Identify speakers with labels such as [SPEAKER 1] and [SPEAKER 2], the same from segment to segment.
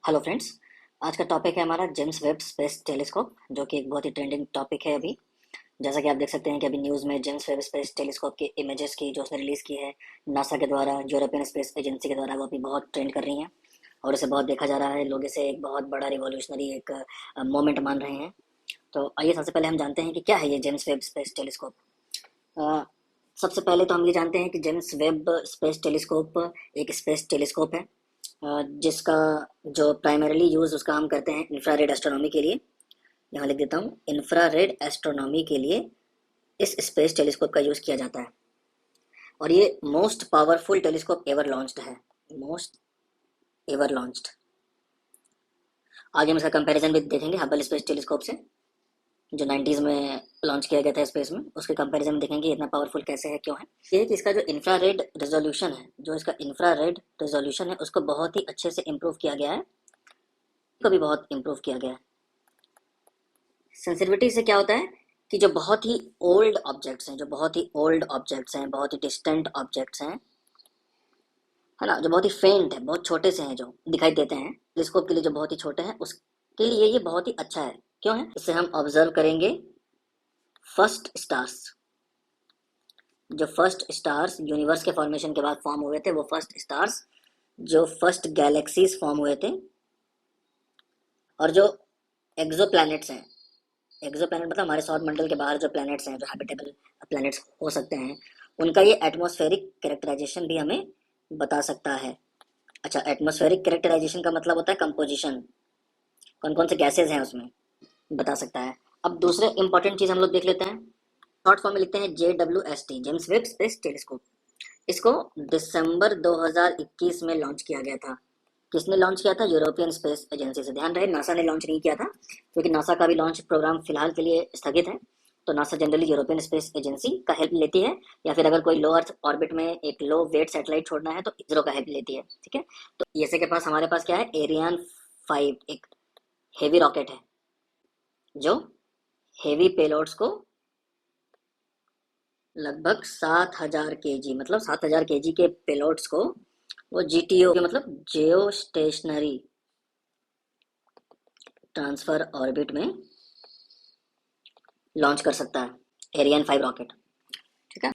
[SPEAKER 1] Hello friends. आज का topic है हमारा जेम्स वेब स्पेस टेलीस्कोप, जो कि एक बहुत ही ट्रेंडिंग टॉपिक है अभी। जैसा कि आप देख सकते हैं कि अभी न्यूज़ में जेम्स वेब स्पेस टेलीस्कोप की इमेजेस की जो उसने रिलीज़ की है नासा के द्वारा, यूरोपियन स्पेस एजेंसी के द्वारा, वो अभी बहुत ट्रेंड कर रही हैं और इसे बहुत देखा जा रहा है। लोग इसे एक बहुत बड़ा रिवॉल्यूशनरी एक मोमेंट मान रहे हैं। तो आइए सबसे पहले हम जानते हैं कि क्या है ये जेम्स वेब स्पेस टेलीस्कोप। अ, सबसे पहले तो हम ये जानते हैं कि जेम्स वेब स्पेस टेलीस्कोप एक स्पेस टेलीस्कोप है, जिसका जो प्राइमरीली यूज़ उसका हम करते हैं इंफ्रारेड एस्ट्रोनॉमी के लिए। यहाँ लिख देता हूँ, इंफ्रारेड एस्ट्रोनॉमी के लिए इस स्पेस टेलीस्कोप का यूज़ किया जाता है और ये most powerful telescope ever launched है। Most ever launched. आगे हम इसका कंपैरिजन भी देखेंगे हबल स्पेस टेलीस्कोप से, जो 90s में लॉन्च किया गया था स्पेस में। उसके कंपैरिजन में देखेंगे इतना पावरफुल कैसे है, क्यों है। ये है कि इसका जो इंफ्रारेड रेजोल्यूशन है, जो इसका इंफ्रारेड रेजोल्यूशन है, उसको बहुत ही अच्छे से इम्प्रूव किया गया है। को भी बहुत इम्प्रूव किया गया है। सेंसिटिविटी से क्या होता है कि जो बहुत ही ओल्ड ऑब्जेक्ट्स हैं, जो बहुत ही ओल्ड ऑब्जेक्ट्स हैं, बहुत ही डिस्टेंट ऑब्जेक्ट्स हैं, है ना, जो बहुत ही फेंट है, बहुत छोटे से हैं, जो दिखाई देते हैं टेलीस्कोप के लिए, जो बहुत ही छोटे हैं, उसके लिए ये बहुत ही अच्छा है। क्यों है? इससे हम ऑब्जर्व करेंगे फर्स्ट स्टार्स। जो फर्स्ट स्टार्स यूनिवर्स के फॉर्मेशन के बाद फॉर्म हुए थे, वो फर्स्ट स्टार्स, जो फर्स्ट गैलेक्सीज फॉर्म हुए थे, और जो एक्सो प्लैनेट्स हैं। एक्सो प्लैनेट मतलब हमारे सौर मंडल के बाहर जो प्लैनेट्स हैं, जो हैबिटेबल प्लैनेट्स हो सकते हैं, उनका ये एटमॉस्फेरिक कैरेक्टराइजेशन भी हमें बता सकता है। अच्छा, एटमॉस्फेरिक कैरेक्टराइजेशन का मतलब होता है कंपोजिशन, कौन कौन से गैसेज हैं उसमें, बता सकता है। अब दूसरे इंपॉर्टेंट चीज़ हम लोग देख लेते हैं। शॉर्ट फॉर्म में लिखते हैं JWST, James Webb space telescope. इसको दिसंबर 2021 में लॉन्च किया गया था। किसने लॉन्च किया था? यूरोपियन स्पेस एजेंसी से। ध्यान रहे, नासा ने लॉन्च नहीं किया था, क्योंकि नासा का भी लॉन्च प्रोग्राम फिलहाल के लिए स्थगित है। तो NASA generally European Space agency का हेल्प लेती है, या फिर अगर कोई लो अर्थ ऑर्बिट में एक लो वेट सैटेलाइट छोड़ना है तो इसरो का हेल्प लेती है। ठीक है। तो ईएसए के पास, हमारे पास क्या है? एरियन 5 एक हेवी रॉकेट है, जो हेवी पेलोड्स को लगभग 7000 kg, मतलब 7000 kg के पेलोड्स को वो जीटीओ के मतलब जियो स्टेशनरी ट्रांसफर ऑर्बिट में लॉन्च कर सकता है। Ariane 5 rocket. ठीक है।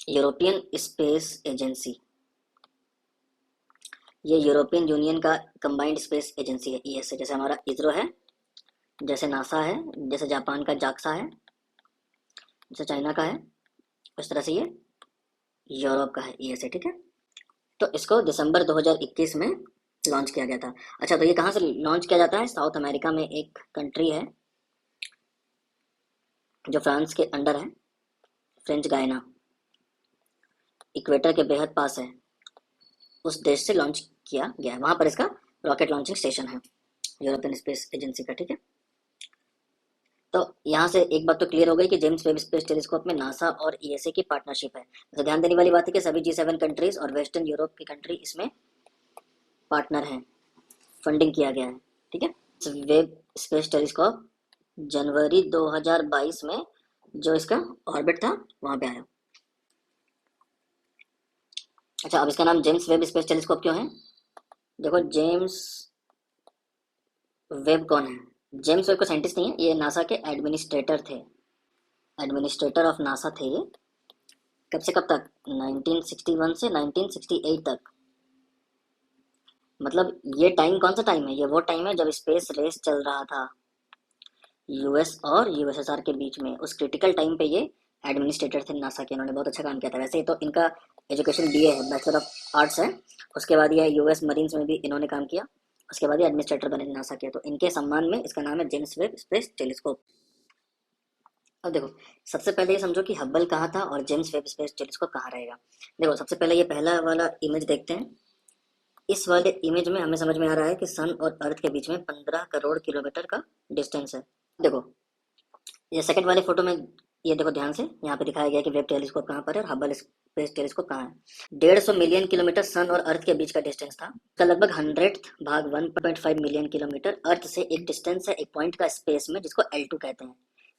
[SPEAKER 1] यूरोपियन स्पेस एजेंसी, ये यूरोपियन यूनियन का कंबाइंड स्पेस एजेंसी है, ईएसए। जैसे हमारा इसरो है, जैसे नासा है, जैसे जापान का जाक्सा है, जैसे चाइना का है, उस तरह से ये यूरोप का है ईएसए। ठीक है। तो इसको दिसंबर 2021 में लॉन्च किया गया था। अच्छा, तो ये कहाँ से लॉन्च किया जाता है? साउथ अमेरिका में एक कंट्री है जो फ्रांस के अंडर है, फ्रेंच गायना, इक्वेटर के बेहद पास है। उस देश से लॉन्च किया गया है, वहां पर इसका रॉकेट लॉन्चिंग स्टेशन है, यूरोपियन स्पेस एजेंसी का। ठीक है। तो यहाँ से एक बात तो क्लियर हो गई कि जेम्स वेब स्पेस टेलीस्कोप में नासा और ईएसए की पार्टनरशिप है। तो ध्यान देने वाली बात है कि सभी G7 कंट्रीज और वेस्टर्न यूरोप की कंट्री इसमें पार्टनर हैं, फंडिंग किया गया है। ठीक है। वेब स्पेस टेलीस्कोप जनवरी 2022 में जो इसका ऑर्बिट था वहां पे आया। अच्छा, अब इसका नाम जेम्स वेब स्पेस टेलीस्कोप क्यों है? देखो, जेम्स वेब कौन है? जेम्स वेब को साइंटिस्ट नहीं है, ये नासा के एडमिनिस्ट्रेटर थे। एडमिनिस्ट्रेटर ऑफ नासा थे ये। कब से कब तक? 1961 से 1968 तक। मतलब ये टाइम कौन सा टाइम है? ये वो टाइम है जब स्पेस रेस चल रहा था यूएस और यूएसएसआर के बीच में। उस क्रिटिकल टाइम पे ये एडमिनिस्ट्रेटर थे नासा के। इन्होंने बहुत अच्छा काम किया था। वैसे ही तो इनका एजुकेशन बीए है, बैचलर ऑफ आर्ट्स है। उसके बाद ये यूएस मरीन्स में भी इन्होंने काम किया। उसके बाद ये एडमिनिस्ट्रेटर बने नासा के। तो इनके सम्मान में इसका नाम है जेम्स वेब स्पेस टेलीस्कोप। अब देखो, सबसे पहले ये समझो कि हब्बल कहाँ था और जेम्स वेब स्पेस टेलीस्कोप कहाँ रहेगा। देखो, सबसे पहले ये पहला वाला इमेज देखते हैं। इस वाले इमेज में हमें समझ में आ रहा है कि सन और अर्थ के बीच में 15 करोड़ किलोमीटर का डिस्टेंस है। देखो, ये सेकंड वाले फोटो में, ये देखो ध्यान से, यहाँ पे दिखाया गया है कि वेब टेलीस्कोप कहाँ पर है और हबल स्पेस टेलीस्कोप कहाँ है। 150 मिलियन किलोमीटर सन और अर्थ के बीच का डिस्टेंस था। इसका लगभग 100th भाग 1.5 मिलियन किलोमीटर अर्थ से एक डिस्टेंस है, एक पॉइंट का स्पेस में, जिसको L2 कहते हैं।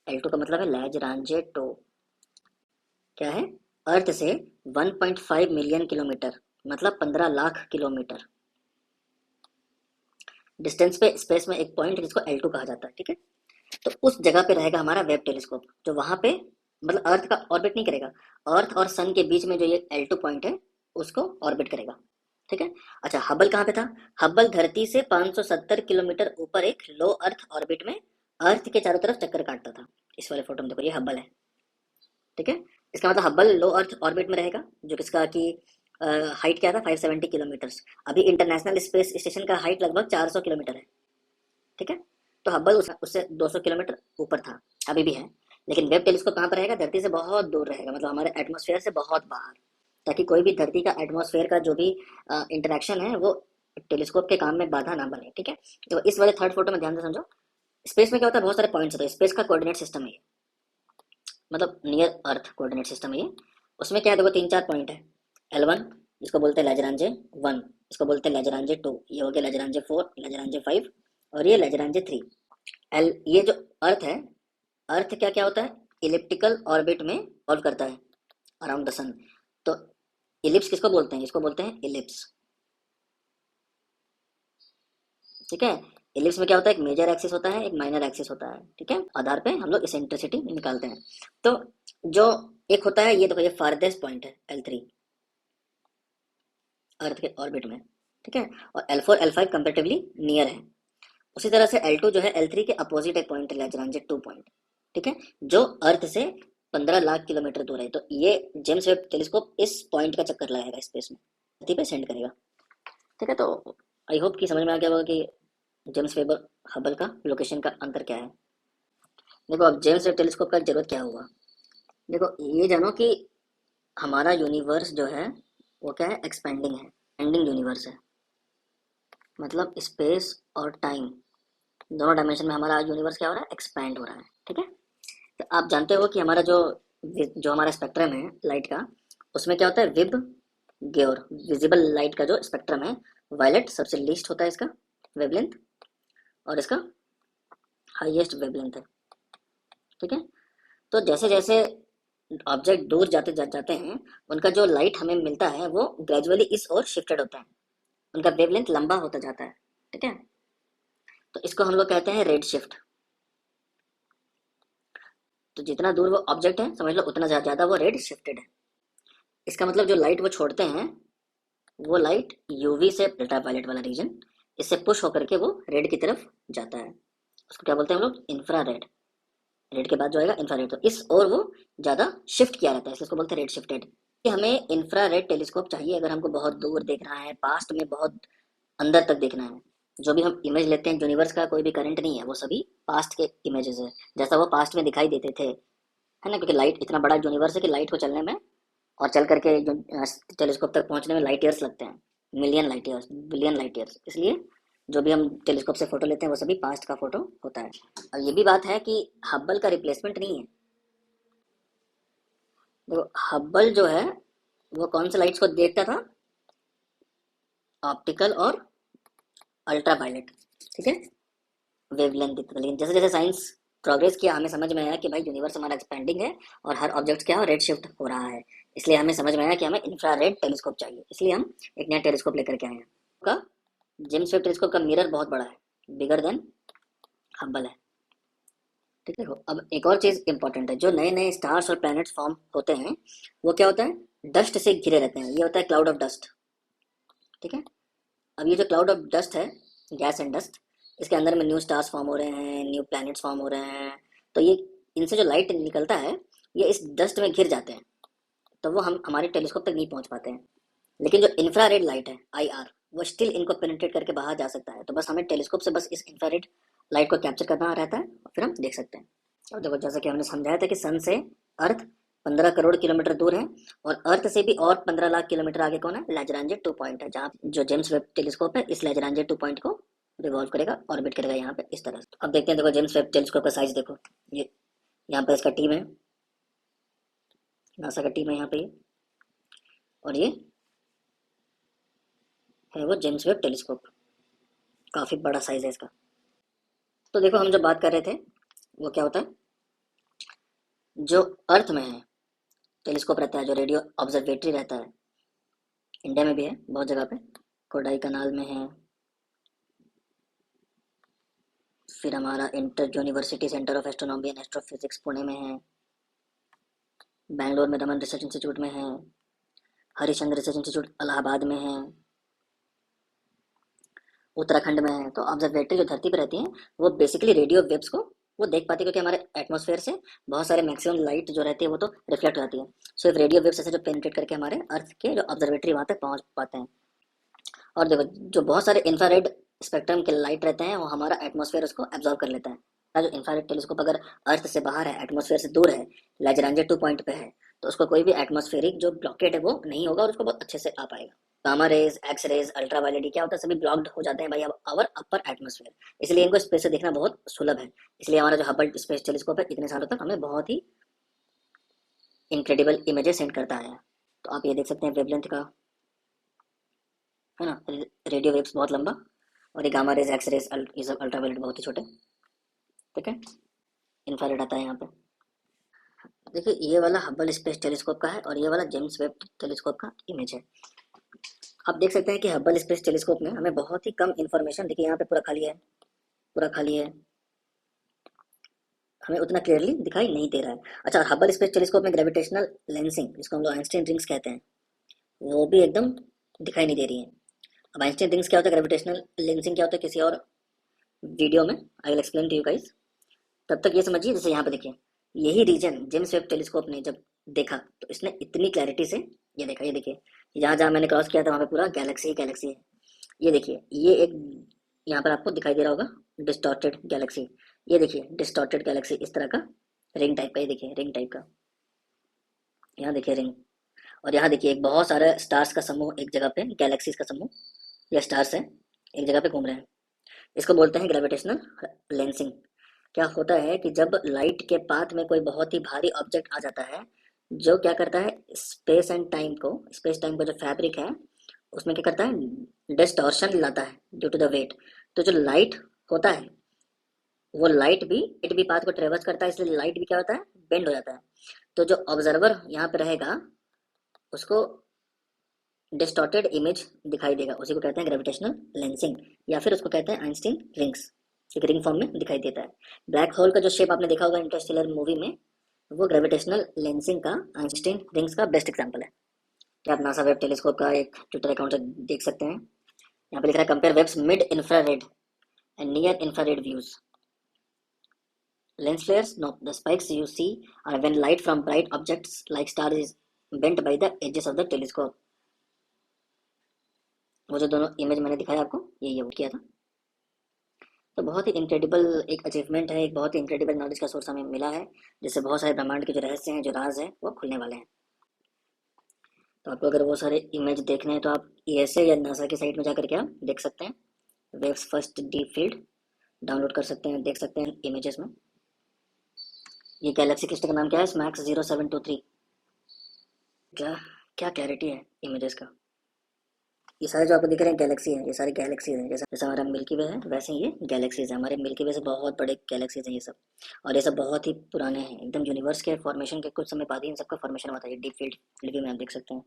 [SPEAKER 1] L2 का मतलब है लैज रांझे टो। क्या है? अर्थ से 1.5 मिलियन किलोमीटर, मतलब 15 लाख किलोमीटर। डिस्टेंस पे स्पेस में एक पॉइंट जिसको L2 कहा जाता है, ठीक है। तो उस जगह पे रहेगा हमारा वेब टेलीस्कोप, जो वहां पे मतलब अर्थ का ऑर्बिट नहीं करेगा, अर्थ और सन के बीच में जो ये L2 पॉइंट है उसको ऑर्बिट करेगा, ठीक है। अच्छा, हबल कहाँ पे था? हबल धरती से 570 किलोमीटर ऊपर एक लो अर्थ ऑर्बिट में अर्थ के चारों तरफ चक्कर काटता था। इस वाले फोटो में देखो, ये हबल है, ठीक है। इसका मतलब हबल लो अर्थ ऑर्बिट में रहेगा, जो किसका की हाइट क्या था, 570 किलोमीटर। अभी इंटरनेशनल स्पेस स्टेशन का हाइट लगभग 400 किलोमीटर है, ठीक है। तो हबल उससे 200 किलोमीटर ऊपर था, अभी भी है। लेकिन वेब टेलीस्कोप कहाँ पर रहेगा? धरती से बहुत दूर रहेगा, मतलब हमारे एटमॉस्फेयर से बहुत बाहर, ताकि कोई भी धरती का एटमॉस्फेयर का जो भी इंटरेक्शन है वो टेलीस्कोप के काम में बाधा ना बने, ठीक है। तो इस वाले थर्ड फोटो में ध्यान से समझो। स्पेस में क्या होता है, बहुत सारे पॉइंट्स होते हैं, स्पेस का कोऑर्डिनेट सिस्टम है ये, मतलब नियर अर्थ कोऑर्डिनेट सिस्टम है ये। उसमें क्या है, देखो 3-4 पॉइंट है। L1 जिसको बोलते हैं लैग्रांजे 1, इसको बोलते हैं लैग्रांजे 2, ये हो गया लैग्रांजे 4, लैग्रांजे 5, और ये लैग्रांजे 3। एल ये जो अर्थ है, अर्थ क्या क्या होता है, इलिप्टिकल ऑर्बिट में ऑल्व करता है अराउंड द सन। तो इलिप्स किसको बोलते हैं? इसको बोलते हैं इलिप्स, ठीक है। इलिप्स में क्या होता है, एक मेजर एक्सिस होता है, एक माइनर एक्सिस होता है, ठीक है। आधार पे हम लोग इसेंट्रिसिटी निकालते हैं। तो जो एक होता है, ये देखो, ये फारदेस्ट पॉइंट है L3 अर्थ के ऑर्बिट में, ठीक है। और L4 L5 कंपेरेटिवली नियर है। उसी तरह से L2 जो है L3 के अपोजिट एक पॉइंट है, लैग्रांजे 2 पॉइंट, ठीक है, जो अर्थ से 15 लाख किलोमीटर दूर है। तो ये जेम्स वेब टेलीस्कोप इस पॉइंट का चक्कर लगाएगा स्पेस में, धरती पे सेंड करेगा, ठीक है। तो आई होप कि समझ में आ गया होगा कि जेम्स वेब और हबल का लोकेशन का अंतर क्या है। देखो अब जेम्स वेब टेलीस्कोप का जरूरत क्या हुआ। देखो ये जानो कि हमारा यूनिवर्स जो है वो क्या है, एक्सपेंडिंग है, एक्सपेंडिंग यूनिवर्स है, मतलब स्पेस और टाइम दोनों डायमेंशन में हमारा यूनिवर्स क्या हो रहा है, एक्सपैंड हो रहा है, ठीक है। तो आप जानते हो कि हमारा जो जो हमारा स्पेक्ट्रम है लाइट का, उसमें क्या होता है, विब ग्योर, विजिबल लाइट का जो स्पेक्ट्रम है, वायलेट सबसे लीस्ट होता है इसका वेवलेंथ, और इसका हाईएस्ट वेवलेंथ है, ठीक है। तो जैसे जैसे ऑब्जेक्ट दूर जाते हैं, उनका जो लाइट हमें मिलता है वो ग्रेजुअली इस ओर शिफ्टेड होता है, उनका वेवलेंथ लंबा होता जाता है, ठीक है। तो इसको हम लोग कहते हैं रेड शिफ्ट। तो जितना दूर वो ऑब्जेक्ट है, समझ लो उतना ज़्यादा वो रेड शिफ्टेड है। इसका मतलब जो लाइट वो छोड़ते हैं, वो लाइट यूवी से अल्ट्रावायलेट वाला रीजन, इससे पुश होकर के वो रेड की तरफ जाता है। उसको क्या बोलते हैं हम लोग, इंफ्रारेड। रेड के बाद जो आएगा इंफ्रारेड, तो इस और वो ज़्यादा शिफ्ट किया रहता है, इसलिए इसको बोलते हैं रेड शिफ्टेड। हमें इंफ्रारेड टेलीस्कोप चाहिए अगर हमको बहुत दूर देखना है, पास्ट में बहुत अंदर तक देखना है। जो भी हम इमेज लेते हैं यूनिवर्स का, कोई भी करंट नहीं है, वो सभी पास्ट के इमेजेस है, जैसा वो पास्ट में दिखाई देते थे, है ना। क्योंकि लाइट इतना बड़ा यूनिवर्स है कि लाइट को चलने में और चल करके जो टेलीस्कोप तक पहुंचने में लाइट ईयर्स लगते हैं, million light years, billion light years. इसलिए जो भी हम टेलीस्कोप से फोटो लेते हैं वो सभी पास्ट का फोटो होता है। और ये भी बात है कि हब्बल का रिप्लेसमेंट नहीं है। देखो हब्बल जो है वो कौन से लाइट्स को देखता था, ऑप्टिकल और अल्ट्रावायलेट, ठीक है, वेवलेंथ दिखता था। लेकिन जैसे जैसे साइंस प्रोग्रेस किया, हमें समझ में आया कि भाई यूनिवर्स हमारा एक्सपेंडिंग है और हर ऑब्जेक्ट क्या हो, रेड शिफ्ट हो रहा है। इसलिए हमें समझ में आया कि हमें इंफ्रारेड टेलीस्कोप चाहिए, इसलिए हम एक नया टेलीस्कोप लेकर के आए हैं। का जेम्स वेब टेलीस्कोप का मिरर बहुत बड़ा है, बिगर देन हब्बल है, ठीक है। अब एक और चीज इंपॉर्टेंट है, जो नए नए स्टार्स और प्लैनेट्स फॉर्म होते हैं वो क्या होता है, डस्ट से घिरे रहते हैं, ये होता है क्लाउड ऑफ डस्ट, ठीक है। अब ये जो क्लाउड ऑफ डस्ट है, गैस एंड डस्ट, इसके अंदर में न्यू स्टार्स फॉर्म हो रहे हैं, न्यू प्लैनेट्स फॉर्म हो रहे हैं। तो ये इनसे जो लाइट निकलता है, ये इस डस्ट में घिर जाते हैं, तो वो हम हमारे टेलीस्कोप तक नहीं पहुंच पाते हैं। लेकिन जो इंफ्रारेड लाइट है, IR, वो स्टिल इनको पेनिट्रेट करके बाहर जा सकता है। तो बस हमें टेलीस्कोप से बस इस इंफ्रारेड लाइट को कैप्चर करना रहता है और फिर हम देख सकते हैं। और देखो जैसा कि हमने समझाया था कि सन से अर्थ 15 करोड़ किलोमीटर दूर है, और अर्थ से भी और 15 लाख किलोमीटर आगे कौन है, लैग्रांजे 2 पॉइंट है, जहाँ जो जेम्स वेब टेलीस्कोप है इस लैग्रांजे 2 पॉइंट को रिवॉल्व करेगा, ऑर्बिट करेगा यहाँ पे इस तरह से। अब देखते हैं, देखो जेम्स वेब टेलीस्कोप का साइज देखो, ये यहाँ पे इसका टीम है, नासा का टीम है यहाँ पे ये, और ये है वो जेम्स वेब टेलीस्कोप, काफ़ी बड़ा साइज है इसका। तो देखो हम जो बात कर रहे थे वो क्या होता है, जो अर्थ में है टेलीस्कोप रहता है, जो रेडियो ऑब्जर्वेटरी रहता है, इंडिया में भी है बहुत जगह पे, कोडाई कनाल में है, फिर हमारा inter university centre of astronomy and astrophysics Pune में है, बैंगलोर में रमन रिसर्च इंस्टीट्यूट में है, हरिश्चंद्र रिसर्च इंस्टीट्यूट इलाहाबाद में है, उत्तराखंड में है। तो ऑब्जर्वेटरी जो धरती पर रहती है वो बेसिकली रेडियो वेव्स को वो देख पाती है, क्योंकि हमारे एटमॉस्फेयर से बहुत सारे मैक्सिमम लाइट जो रहती है वो तो रिफ्लेक्ट हो जाती है। सो रेडियो वेव्स ऐसे जो पेनिट्रेट करके हमारे अर्थ के जो ऑब्जर्वेटरी वहाँ तक पहुँच पाते हैं। और देखो जो बहुत सारे इंफ्रारेड स्पेक्ट्रम के लाइट रहते हैं वो हमारा एटमॉस्फेयर उसको एब्जॉर्ब कर लेता है। जो इंफ्रारेड टेलीस्कोप अगर अर्थ से बाहर है, एटमॉस्फेयर से दूर है, लैग्रांज 2 पॉइंट पे है, तो उसको कोई भी एटमॉस्फेरिक जो ब्लॉकेट है वो नहीं होगा और उसको बहुत अच्छे से आ पाएगा। Gamma rays, X rays, ultraviolet क्या होता है, सभी ब्लॉक्ड हो जाते हैं भाई आवर अपर एटमॉस्फेयर, इसलिए इनको स्पेस से देखना बहुत सुलभ है। इसलिए हमारा जो हबल स्पेस टेलीस्कोप है इतने सालों तक हमें बहुत ही इनक्रेडिबल इमेजेस सेंड करता है। तो आप ये देख सकते हैं वेवलेंथ का, है ना, रेडियो वेव्स बहुत लंबा, और ये गामा रेज, एक्स रेज, ये सब अल्ट्रावायलेट बहुत ही छोटे। ठीक है, इंफ्रारेड आता है यहाँ पे। देखिए ये वाला हबल स्पेस टेलीस्कोप का है और ये वाला जेम्स वेब टेलीस्कोप का इमेज है। आप देख सकते हैं कि हबल स्पेस टेलीस्कोप में हमें बहुत ही कम इंफॉर्मेशन, देखिए यहाँ पे पूरा खाली है, पूरा खाली है, हमें उतना क्लियरली दिखाई नहीं दे रहा है। अच्छा, हबल स्पेस टेलीस्कोप में ग्रेविटेशनल लेंसिंग, जिसको हम लोग आइंस्टीन रिंग्स कहते हैं, वो भी एकदम दिखाई नहीं दे रही है। अब आइंस्टीन रिंग्स क्या होता है, ग्रेविटेशनल लेंसिंग क्या होता है, किसी और वीडियो में I will explain to you guys. तब तक ये समझिए, जैसे यहाँ पे देखिए यही रीजन जेम्स वेब टेलीस्कोप ने जब देखा तो इसने इतनी क्लैरिटी से ये देखा, ये देखिए जहाँ जहाँ मैंने क्रॉस किया था वहाँ पे पूरा गैलेक्सी ही गैलेक्सी है। ये देखिए ये एक, यहाँ पर आपको दिखाई दे रहा होगा डिस्टॉर्टेड गैलेक्सी, ये देखिए डिस्टॉर्टेड गैलेक्सी इस तरह का रिंग टाइप का, ये देखिए रिंग टाइप का, यहाँ देखिए रिंग। और यहाँ देखिए एक बहुत सारा स्टार्स का समूह एक जगह पे, गैलेक्सीज का समूह या स्टार्स है एक जगह पे घूम रहे हैं, इसको बोलते हैं ग्रेविटेशनल लेंसिंग। क्या होता है कि जब लाइट के पाथ में कोई बहुत ही भारी ऑब्जेक्ट आ जाता है, जो क्या करता है स्पेस टाइम को जो फैब्रिक है उसमें क्या करता है, डिस्टॉर्शन लाता है ड्यू टू द वेट। तो जो लाइट होता है वो लाइट भी इट भी पाथ को ट्रेवर्स करता है, इसलिए लाइट भी क्या होता है, बेंड हो जाता है। तो जो ऑब्जर्वर यहाँ पे रहेगा उसको डिस्टॉर्टेड इमेज दिखाई देगा, उसी को कहते हैं ग्रेविटेशनल लेंसिंग, या फिर उसको कहते हैं आइंस्टीन रिंग्स, एक रिंग फॉर्म में दिखाई देता है। ब्लैक होल का जो शेप आपने देखा होगा इंटरस्टेलर मूवी में, वो ग्रेविटेशनल लेंसिंग का आइंस्टीन रिंग्स का बेस्ट एग्जांपल है। क्या आप नासा वेब टेलीस्कोप का एक ट्विटर अकाउंट से देख सकते हैं, यहाँ पे लिख रहा है compare Webb's mid infrared and near infrared views, lens flares, no, the spikes you see are when light from bright objects like stars is bent by the edges of the telescope। वो जो दोनों image मैंने दिखाया आपको, ये वो किया था। तो बहुत ही इनक्रेडिबल एक अचीवमेंट है, एक बहुत ही इनक्रेडिबल नॉलेज का सोर्स हमें मिला है, जिससे बहुत सारे ब्रह्मांड के जो रहस्य हैं, जो राज है, वो खुलने वाले हैं। तो आपको अगर वो सारे इमेज देखने हैं तो आप ईएसए या नासा की साइट में जाकर के आप देख सकते हैं, waves first deep field download कर सकते हैं, देख सकते हैं इमेजेस में। ये गैलेक्सी क्रिस्टल का नाम क्या है, स्मैक्स 0723। क्या क्या क्लैरिटी है इमेजेस का। ये सारे जो आपको दिख रहे हैं गैलेक्सी हैं, ये सारे गैलेक्सीज हैं, जैसे जैसे हमारा मिल्की वे है वैसे ही ये गैलेक्सीज हैं, हमारे मिल्की वे से बहुत बड़े गैलेक्सीज हैं ये सब। और ये सब बहुत ही पुराने हैं एकदम, यूनिवर्स के फॉर्मेशन के कुछ समय बाद ही इन सबका फॉर्मेशन हुआ था। ये डीप फील्ड रिव्यू में आप देख सकते हैं,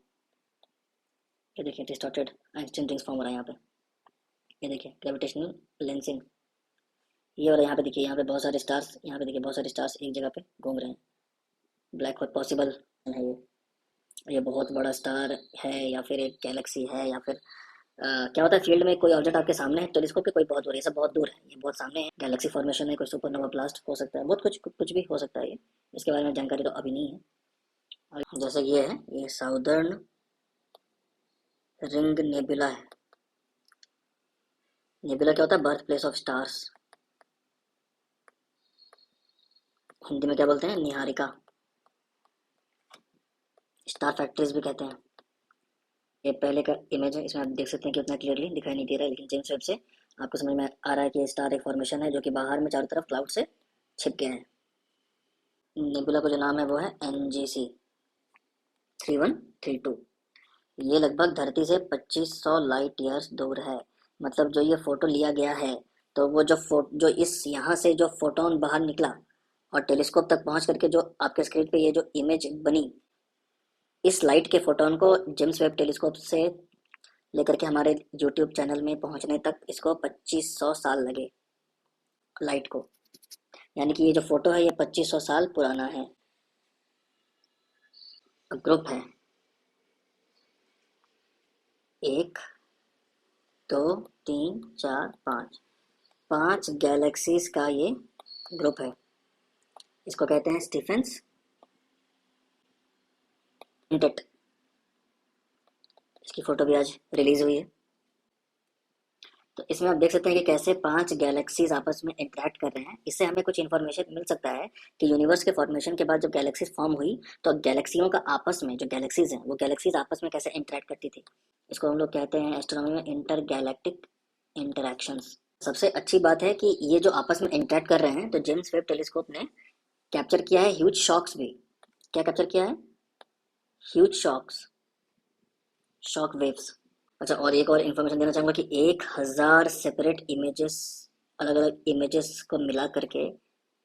[SPEAKER 1] ये देखिए डिस्टॉर्टेड आइंस्टीन रिंग्स फॉर्म हो रहा है यहाँ पे, ये देखिए ग्रेविटेशनल लेंसिंग। ये और यहाँ पे देखिए, यहाँ पे बहुत सारे स्टार्स, यहाँ पे देखिए बहुत सारे स्टार्स एक जगह पे घूम रहे हैं, ब्लैक होल पॉसिबल है ये बहुत बड़ा स्टार है या फिर एक गैलेक्सी है, या फिर क्या होता है फील्ड में कोई ऑब्जेक्ट आपके सामने है टेलीस्कोप के, कोई बहुत दूर है, ये सब बहुत दूर है, ये बहुत सामने है, गैलेक्सी फॉर्मेशन है, कोई सुपरनोवा ब्लास्ट हो सकता है, बहुत कुछ कुछ भी हो सकता है। ये इसके बारे में जानकारी तो अभी नहीं है। और जैसे ये है, ये साउदर्न रिंग नेबुला है। नेबुला क्या होता है, birth place of stars, Hindi में क्या बोलते हैं, निहारिका, स्टार फैक्ट्रीज भी कहते हैं। ये पहले का इमेज है, इसमें आप देख सकते हैं कि उतना क्लियरली दिखाई नहीं दे रहा है, लेकिन जेम्स वेब से आपको समझ में आ रहा है कि ये स्टार एक फॉर्मेशन है जो कि बाहर में चारों तरफ क्लाउड से छिप गए हैं। नेबुला का जो नाम है वो है NGC 3132। ये लगभग धरती से 2500 लाइट ईयर्स दूर है। मतलब जो ये फोटो लिया गया है, तो वो जो इस यहाँ से जो फोटोन बाहर निकला और टेलीस्कोप तक पहुंच करके जो आपके स्क्रीन पे ये जो इमेज बनी, इस लाइट के फोटोन को जेम्स वेब टेलीस्कोप से लेकर के हमारे यूट्यूब चैनल में पहुंचने तक इसको 2500 साल लगे। लाइट को। यानी कि ये जो फोटो है ये 2500 साल पुराना है। ग्रुप है, एक, दो, तीन, चार, पाँच, 5 गैलेक्सीज का ये ग्रुप है। इसको कहते हैं स्टीफेंस क्विंटेट। इसकी फोटो भी आज रिलीज हुई है। तो इसमें आप देख सकते हैं कि कैसे 5 गैलेक्सीज आपस में इंटरेक्ट कर रहे हैं। इससे हमें कुछ इन्फॉर्मेशन मिल सकता है कि यूनिवर्स के फॉर्मेशन के बाद जब गैलेक्सीज फॉर्म हुई तो गैलेक्सियों का आपस में, जो गैलेक्सीज हैं वो गैलेक्सीज आपस में कैसे इंटरेक्ट करती थी। इसको हम लोग कहते हैं एस्ट्रोनॉमी में इंटर गैलेक्टिक इंटरेक्शंस। सबसे अच्छी बात है कि ये जो आपस में इंटरेक्ट कर रहे हैं तो जेम्स वेब टेलीस्कोप ने कैप्चर किया है ह्यूज शॉक्स भी। क्या कैप्चर किया है? Huge shocks, shock waves. अच्छा, और एक और इन्फॉर्मेशन देना चाहूँगा कि 1000 सेपरेट इमेजेस, अलग अलग इमेजेस को मिला करके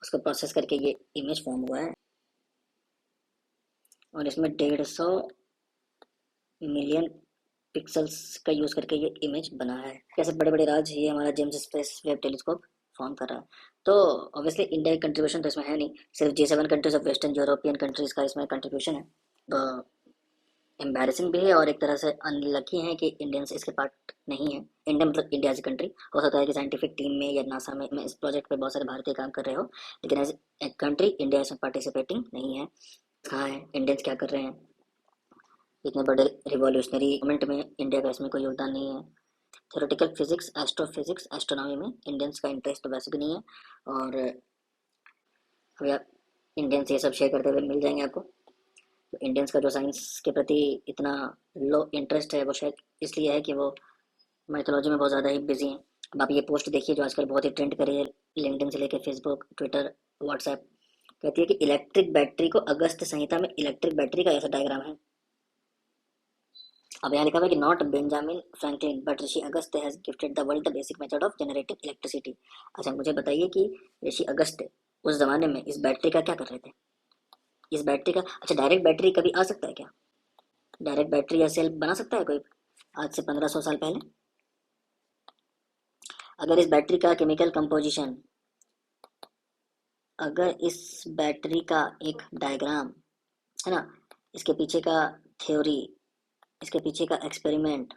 [SPEAKER 1] उसको प्रोसेस करके ये इमेज फॉर्म हुआ है। और इसमें 150 मिलियन पिक्सल्स का यूज़ करके ये इमेज बना है। कैसे बड़े बड़े राज ये हमारा James space Webb telescope form कर रहा है। तो ऑब्वियसली इंडिया का कंट्रीब्यूशन तो इसमें है नहीं, सिर्फ G7 countries of western European countries का इसमें कंट्रीब्यूशन है। तो एम्बैरेसिंग भी है और एक तरह से अनलकी है कि इंडियंस इसके पार्ट नहीं है। इंडिया मतलब इंडिया एज ए कंट्री। हो सकता है कि साइंटिफिक टीम में या नासा में इस प्रोजेक्ट पे बहुत सारे भारतीय काम कर रहे हो, लेकिन एज ए कंट्री इंडिया इसमें पार्टिसिपेटिंग नहीं है। कहाँ है इंडियंस, क्या कर रहे हैं? इतने बड़े रिवॉल्यूशनरी मूवमेंट में इंडिया का इसमें कोई योगदान नहीं है। थ्योरेटिकल फिजिक्स, एस्ट्रोफिजिक्स, एस्ट्रोनॉमी में इंडियंस का इंटरेस्ट तो वैसे भी नहीं है। और अभी आप इंडियंस ये सब शेयर करते हुए मिल जाएंगे आपको। तो इंडियंस का जो साइंस के प्रति इतना लो इंटरेस्ट है वो शायद इसलिए है कि वो माइथोलॉजी में बहुत ज़्यादा ही बिजी हैं। अब आप ये पोस्ट देखिए जो आजकल बहुत ही ट्रेंड कर रही है, लिंक्डइन से लेकर फेसबुक, ट्विटर, व्हाट्सएप। कहती है कि इलेक्ट्रिक बैटरी को अगस्त संहिता में इलेक्ट्रिक बैटरी का ऐसा डायग्राम है। अब यहाँ लिखा हुआ है कि not Benjamin Franklin but Rishi Agastya has gifted the world the basic method of generating electricity. अच्छा, मुझे बताइए कि ऋषि अगस्त्य उस जमाने में इस बैटरी का क्या कर रहे थे? इस बैटरी का, अच्छा डायरेक्ट बैटरी कभी आ सकता है क्या? डायरेक्ट बैटरी या सेल बना सकता है कोई आज से 1500 साल पहले? अगर इस बैटरी का केमिकल कंपोजिशन, अगर इस बैटरी का एक डायग्राम है ना, इसके पीछे का थ्योरी, इसके पीछे का एक्सपेरिमेंट,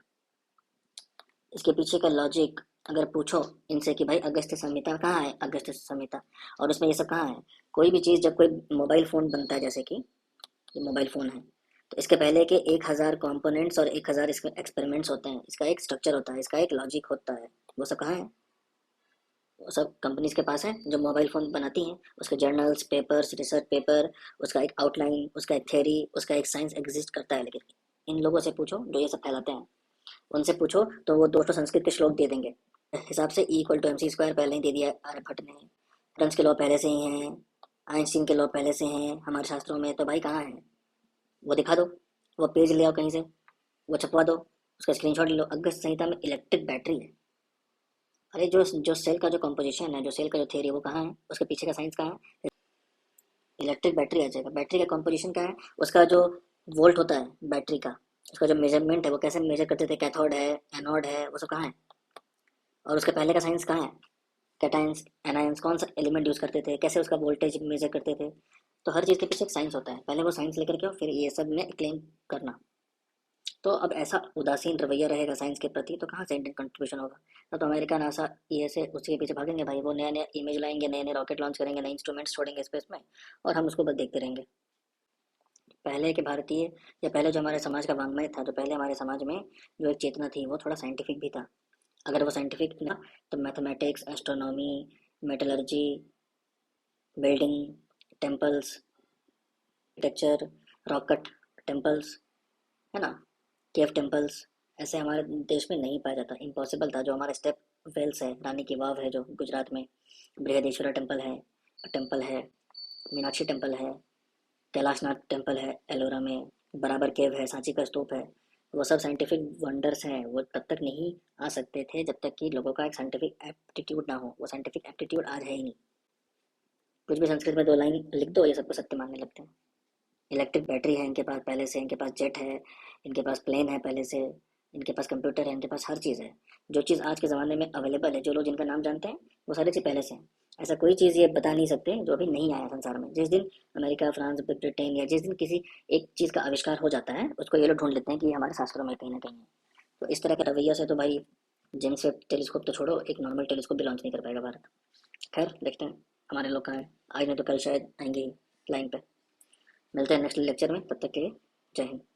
[SPEAKER 1] इसके पीछे का लॉजिक अगर पूछो इनसे कि भाई अगस्त्य संहिता कहाँ है, अगस्त्य संहिता, और उसमें ये सब कहाँ है? कोई भी चीज़, जब कोई मोबाइल फ़ोन बनता है, जैसे कि ये मोबाइल फ़ोन है, तो इसके पहले के 1000 कंपोनेंट्स और 1000 इसके एक्सपेरिमेंट्स होते हैं, इसका एक स्ट्रक्चर होता है, इसका एक लॉजिक होता है। वो सब कहाँ है? वो सब कंपनीज के पास है जो मोबाइल फ़ोन बनाती हैं। उसके जर्नल्स, पेपर्स, रिसर्च पेपर, उसका एक आउटलाइन, उसका एक थ्योरी, उसका एक साइंस एग्जिस्ट करता है। लेकिन इन लोगों से पूछो जो ये सब फैलाते हैं, उनसे पूछो तो वो 200 संस्कृत के श्लोक दे देंगे। हिसाब से E=mc² पहले ही दे दिया है आर्यभट्ट ने। फ्रेंच के लॉ पहले से ही हैं, आइंस्टीन के लॉ पहले से हैं हमारे शास्त्रों में। तो भाई कहाँ है? वो दिखा दो, वो पेज ले आओ कहीं से, वो छपवा दो, उसका स्क्रीनशॉट ले लो। अगस्त संहिता में इलेक्ट्रिक बैटरी है। अरे जो जो सेल का जो कंपोजिशन है, जो सेल का जो थ्योरी है वो कहाँ है? उसके पीछे का साइंस कहाँ है? इलेक्ट्रिक बैटरी आ जाएगा। बैटरी का कंपोजिशन क्या है? उसका जो वोल्ट होता है बैटरी का, उसका जो मेजरमेंट है, वो कैसे मेजर करते थे, कैथोड है, एनोड है, वो सब कहाँ है? और उसके पहले का साइंस कहाँ है? कैटायंस, एनायंस, कौन सा एलिमेंट यूज़ करते थे, कैसे उसका वोल्टेज मेजर करते थे। तो हर चीज़ के पीछे एक साइंस होता है, पहले वो साइंस लेकर के आओ, फिर ये सब में क्लेम करना। तो अब ऐसा उदासीन रवैया रहेगा साइंस के प्रति तो कहाँ से इंडियन कंट्रीब्यूशन होगा? तब तो अमेरिका, नासा, ये से उसी के पीछे भागेंगे भाई। वो नया नया इमेज लाएंगे, नए नए रॉकेट लॉन्च करेंगे, नए इंस्ट्रूमेंट्स छोड़ेंगे स्पेस में, और हम उसको बस देखते रहेंगे। पहले के भारतीय, या पहले जो हमारे समाज का वांग्मय था, जो पहले हमारे समाज में जो एक चेतना थी वो थोड़ा साइंटिफिक भी था। अगर वो साइंटिफिक ना, तो mathematics, astronomy, metallurgy, building, temples, architecture, rocket temples, है ना, केव टेम्पल्स, ऐसे हमारे देश में नहीं पाया जाता, इम्पॉसिबल था। जो हमारे स्टेप वेल्स है, रानी की वाव है जो गुजरात में, बृहदेश्वरा टेम्पल है, मीनाक्षी टेम्पल है, कैलाशनाथ टेम्पल है एलोरा में, बराबर केव है, सांची का स्तूप है। वो सब साइंटिफिक वंडर्स हैं, वो तब तक नहीं आ सकते थे जब तक कि लोगों का एक साइंटिफिक एप्टीट्यूड ना हो। वो साइंटिफिक एप्टीट्यूड आज है ही नहीं। कुछ भी संस्कृत में 2 लाइन लिख दो, ये सबको सत्य मानने लगते हैं। इलेक्ट्रिक बैटरी है इनके पास पहले से, इनके पास जेट है, इनके पास प्लेन है पहले से, इनके पास कंप्यूटर है, इनके पास हर चीज़ है। जो चीज़ आज के ज़माने में अवेलेबल है, जो लोग जिनका नाम जानते हैं, वो सारी चीज़ पहले से हैं। ऐसा कोई चीज़ ये बता नहीं सकते जो अभी नहीं आया संसार में। जिस दिन अमेरिका, फ्रांस, ब्रिटेन या जिस दिन किसी एक चीज़ का आविष्कार हो जाता है, उसको ये लोग ढूंढ लेते हैं कि ये हमारे शास्त्रों में कहीं ना कहीं है। तो इस तरह का रवैया से तो भाई जेम्स वेब टेलीस्कोप तो छोड़ो, एक नॉर्मल टेलीस्कोप भी लॉन्च नहीं कर पाएगा भारत। खैर देखते हैं हमारे लोग कहाँ हैं। आज नहीं तो कल शायद आएंगे ही लाइन पे। मिलते हैं नेक्स्ट लेक्चर में, तब तक के लिए जय हिंद।